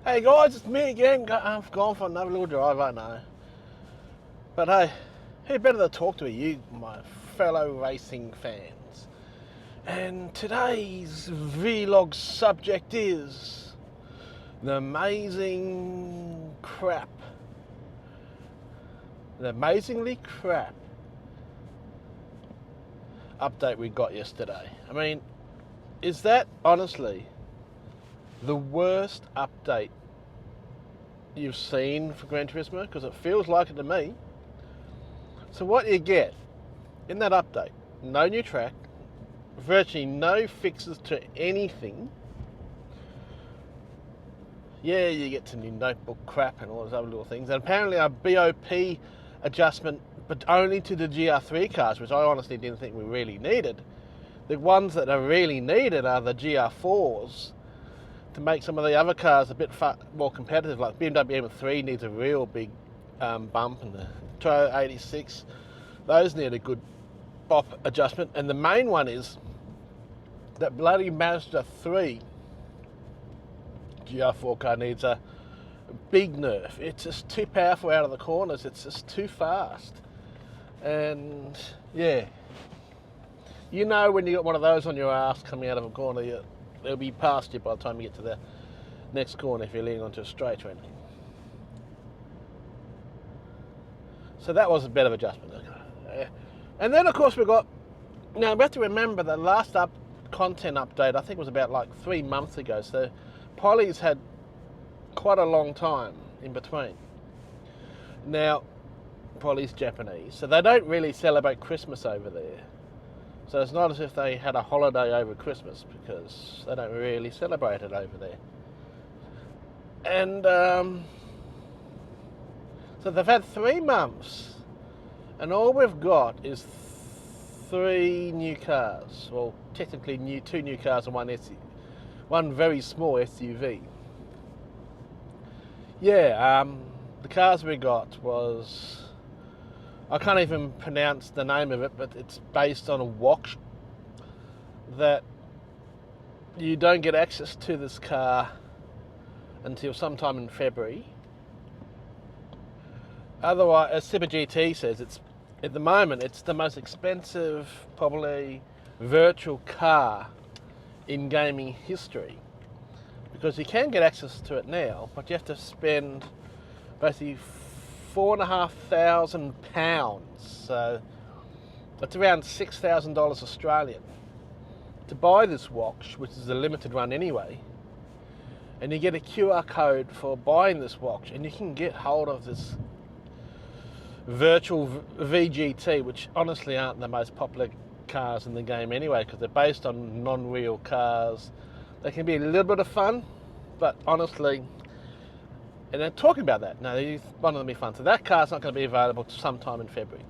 Hey guys, it's me again. I've gone for another little drive, I know. But hey, who better to talk to you, my fellow racing fans? And today's vlog subject is the amazingly crap update we got yesterday. I mean, is that honestly the worst update you've seen for Gran Turismo? Because it feels like it to me. So what you get in that update, no new track, virtually no fixes to anything. Yeah, you get some new notebook crap and all those other little things, and apparently a BOP adjustment, but only to the GR3 cars, which I honestly didn't think we really needed. The ones that are really needed are the GR4s, to make some of the other cars a bit more competitive. Like BMW M3 needs a real big bump, and the Toyota 86, those need a good bop adjustment. And the main one is that bloody Mazda 3 GR4 car needs a big nerf. It's just too powerful out of the corners. It's just too fast. And yeah, you know when you got one of those on your ass coming out of a corner, they'll be past you by the time you get to the next corner if you're leaning onto a straight or anything. So that was a bit of adjustment. And then of course we have to remember the last content update I think was about like 3 months ago, so Polly's had quite a long time in between. Now Polly's Japanese, so they don't really celebrate Christmas over there. So it's not as if they had a holiday over Christmas, because they don't really celebrate it over there. And so they've had 3 months, and all we've got is 3 new cars. Well, technically 2 new cars and one very small SUV. Yeah, the cars we got was, I can't even pronounce the name of it, but it's based on a watch that you don't get access to this car until sometime in February. Otherwise, as Super GT says, at the moment it's the most expensive, probably, virtual car in gaming history, because you can get access to it now, but you have to spend basically £4,500, so that's around $6,000 Australian, to buy this watch, which is a limited run anyway. And you get a QR code for buying this watch, and you can get hold of this virtual VGT, which honestly aren't the most popular cars in the game anyway, because they're based on non-real cars. They can be a little bit of fun, but honestly, and then talking about that, no, they want them to be fun. So that car's not going to be available sometime in February.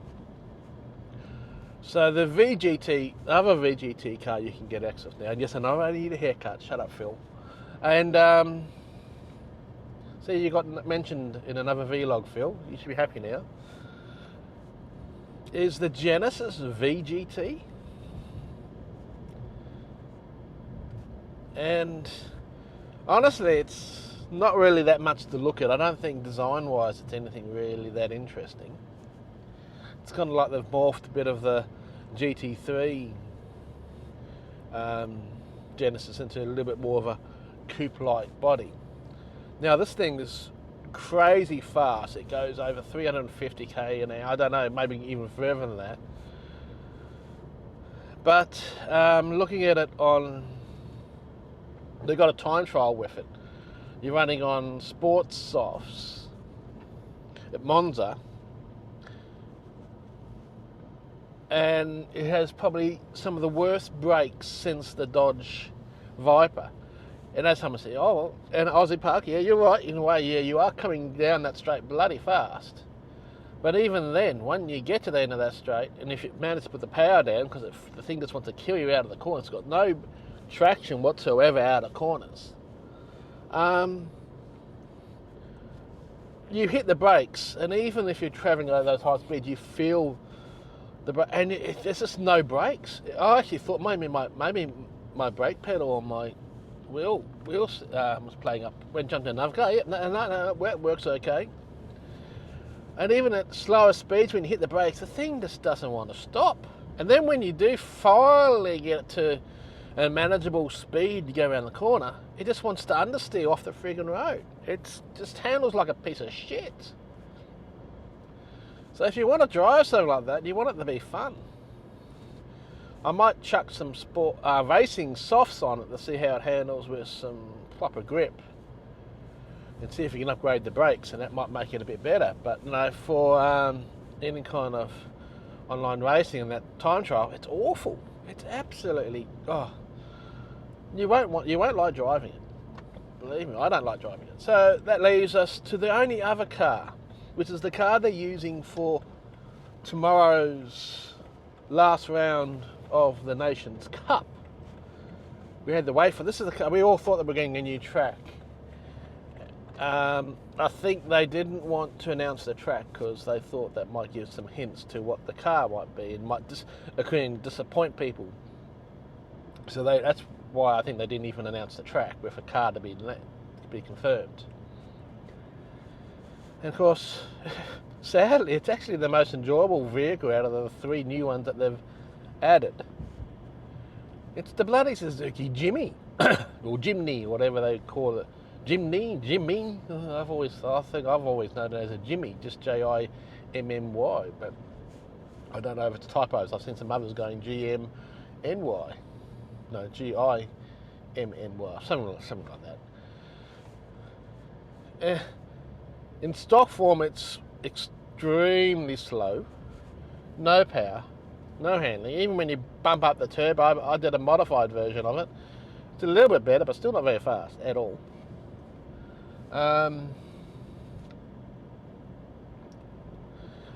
So the VGT, other VGT car you can get access now. And yes, I know I need a haircut. Shut up, Phil. And see, you got mentioned in another vlog, Phil. You should be happy now. Is the Genesis VGT. And honestly, it's not really that much to look at. I don't think design-wise it's anything really that interesting. It's kind of like they've morphed a bit of the GT3 Genesis into a little bit more of a coupe-like body. Now this thing is crazy fast. It goes over 350k an hour. I don't know, maybe even further than that. But looking at it on, they've got a time trial with it. You're running on sports softs at Monza, and it has probably some of the worst brakes since the Dodge Viper. And as someone said, oh, well, and Aussie Park, yeah, you're right, in a way, yeah, you are coming down that straight bloody fast. But even then, when you get to the end of that straight, and if you manage to put the power down, because the thing just wants to kill you out of the corner, it's got no traction whatsoever out of corners. You hit the brakes, and even if you're travelling at those high speeds, you feel the brake, and there's just no brakes. I actually thought maybe my brake pedal or my Will was playing up, went jumped in another car. Yeah, no, it works okay. And even at slower speeds, when you hit the brakes, the thing just doesn't want to stop. And then when you do finally get to a manageable speed to go around the corner, it just wants to understeer off the friggin' road. It just handles like a piece of shit. So if you want to drive something like that, you want it to be fun. I might chuck some racing softs on it to see how it handles with some proper grip, and see if you can upgrade the brakes, and that might make it a bit better. But no, for any kind of online racing and that time trial, it's awful. It's absolutely you won't like driving it. Believe me, I don't like driving it. So that leaves us to the only other car, which is the car they're using for tomorrow's last round of the Nations Cup. We had to wait for this. Is the car. We all thought that we were getting a new track. I think they didn't want to announce the track because they thought that might give some hints to what the car might be and might disappoint people. So that's why I think they didn't even announce the track with a car to be confirmed. And of course, sadly, it's actually the most enjoyable vehicle out of the 3 new ones that they've added. It's the bloody Suzuki Jimmy, or Jimny, whatever they call it. Jimmy. I think I've always known it as a Jimmy, just Jimmy, but I don't know if it's typos. I've seen some others going GMNY, no, GIMNY, something like that. In stock form, it's extremely slow, no power, no handling. Even when you bump up the turbo, I did a modified version of it. It's a little bit better, but still not very fast at all. And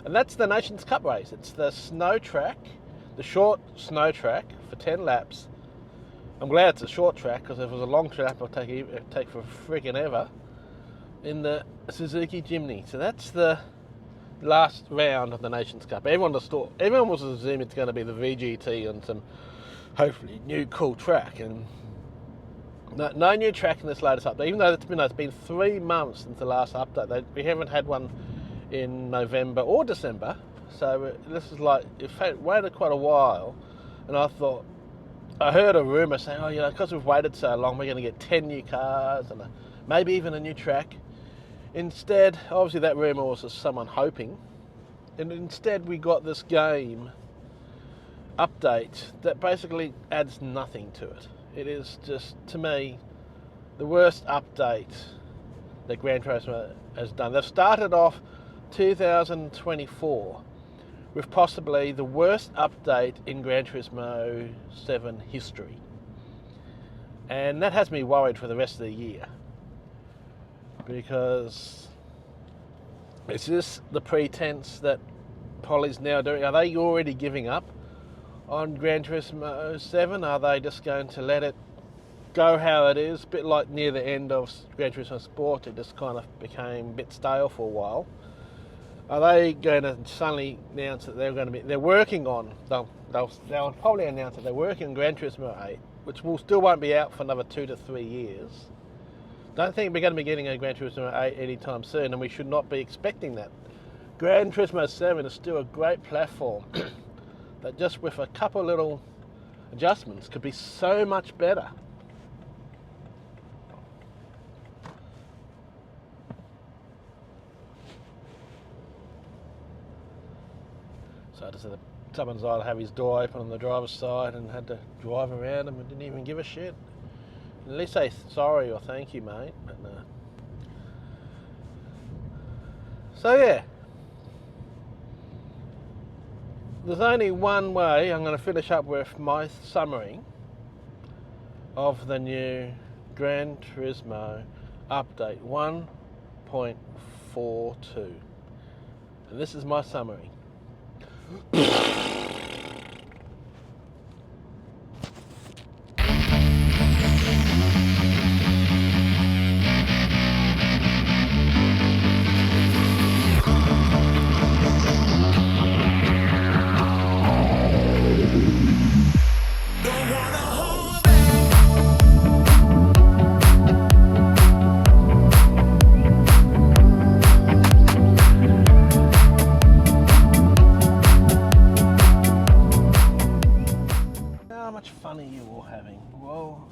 that's the Nations Cup race. It's the snow track, the short snow track for 10 laps. I'm glad it's a short track, because if it was a long track, it'd take for friggin' ever. In the Suzuki Jimny. So that's the last round of the Nations Cup. Everyone was assuming it's going to be the VGT and some hopefully new cool track, and no new track in this latest update. Even though it's been 3 months since the last update, we haven't had one in November or December. So this is like, it waited quite a while, and I heard a rumour saying, because we've waited so long, we're going to get 10 new cars and maybe even a new track. Instead, obviously that rumour was just someone hoping, and instead we got this game update that basically adds nothing to it. It is just, to me, the worst update that Gran Turismo has done. They've started off 2024 with possibly the worst update in Gran Turismo 7 history. And that has me worried for the rest of the year. Because is this the pretense that Poly's now doing? Are they already giving up on Gran Turismo 7? Are they just going to let it go how it is? A bit like near the end of Gran Turismo Sport, it just kind of became a bit stale for a while. Are they going to suddenly announce that they're working on, they'll probably announce that they're working on Gran Turismo 8, which still won't be out for another 2 to 3 years. Don't think we're going to be getting a Gran Turismo 8 anytime soon, and we should not be expecting that. Gran Turismo 7 is still a great platform that just with a couple little adjustments could be so much better. So I just had someone's either have his door open on the driver's side and had to drive around him and didn't even give a shit. At least say sorry or thank you, mate. But no. So yeah, there's only one way I'm going to finish up with my summary of the new Gran Turismo update 1.42, and this is my summary. much fun are you all having? Well,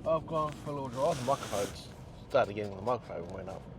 I've gone for a little drive. The microphone's started getting the microphone went up.